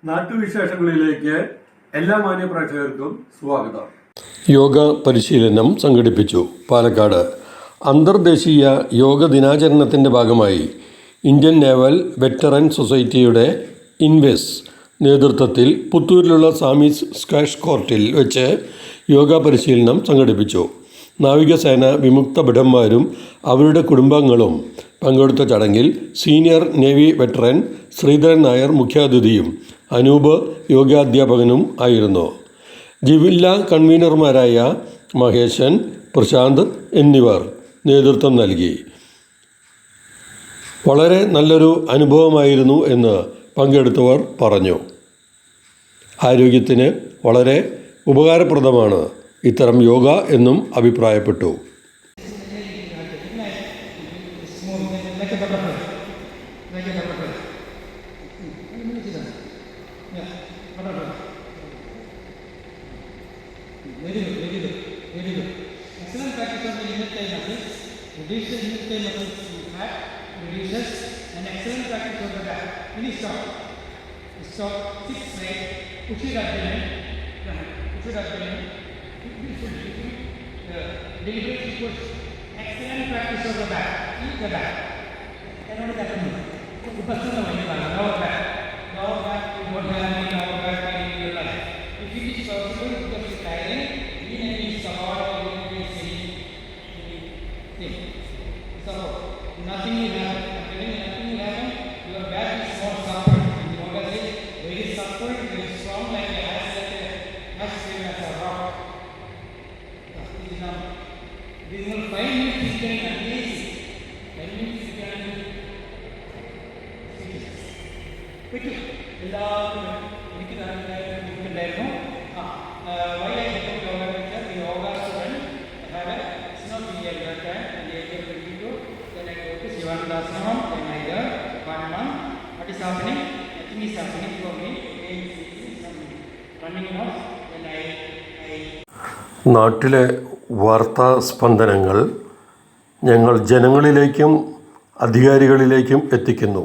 നാട്ടുവിശേഷങ്ങളിലേക്ക് എല്ലാ മാന്യ പ്രേക്ഷകർക്കും സ്വാഗതം. യോഗ പരിശീലനം സംഘടിപ്പിച്ചു. പാലക്കാട് അന്തർദേശീയ യോഗ ദിനാചരണത്തിൻ്റെ ഭാഗമായി ഇന്ത്യൻ നേവൽ വെറ്ററൻ സൊസൈറ്റിയുടെ ഇൻവെസ് നേതൃത്വത്തിൽ പുത്തൂരിലുള്ള സാമീസ് സ്ക്വാഷ് കോർട്ടിൽ വെച്ച് യോഗ പരിശീലനം സംഘടിപ്പിച്ചു. നാവികസേന വിമുക്ത ഭടന്മാരും അവരുടെ കുടുംബാംഗങ്ങളും പങ്കെടുത്ത ചടങ്ങിൽ senior navy veteran Sreedharan Nair മുഖ്യാതിഥിയും അനൂപ് യോഗാധ്യാപകനും ആയിരുന്നു. ജില്ലാ കൺവീനർമാരായ മഹേശൻ, പ്രശാന്ത് എന്നിവർ നേതൃത്വം നൽകി. വളരെ നല്ലൊരു അനുഭവമായിരുന്നു എന്ന് പങ്കെടുത്തവർ പറഞ്ഞു. ആരോഗ്യത്തിന് വളരെ ഉപകാരപ്രദമാണ് ഇത്തരം യോഗ എന്നും അഭിപ്രായപ്പെട്ടു. Very good, very good, very good. Excellent practice of the inner thigh muscles. Reduces inner thigh muscles fat, reduces, and excellent practice of the back. Really stop. Stop. 6 straight. Push it up the line. Push it up the line. Deliberately push. Excellent practice of the back. Keep the back. And what is happening? Lower back. Lower back. You don't have any lower back pain in your life. If it is possible, because it's tiring, even if it's support or even if it's thing. Support. Nothing will happen. I'm telling you, nothing will happen. Your back is not suffering. You know what I say? Very suffering, very strong, like a as same as a rock. This is 5 minutes you can at least 10 minutes you can do. എല്ലാവർക്കും എനിക്ക് ഉണ്ടായിരുന്നു. Why I took yoga teacher, the yoga student had a snowy at that time, and they came to do. Then I go to Shivananda Ashram, then I go 1 month. What is happening? Nothing is happening for me. Running off, then I നാട്ടിലെ വാർത്താ സ്പന്ദനങ്ങൾ ഞങ്ങൾ ജനങ്ങളിലേക്കും അധികാരികളിലേക്കും എത്തിക്കുന്നു.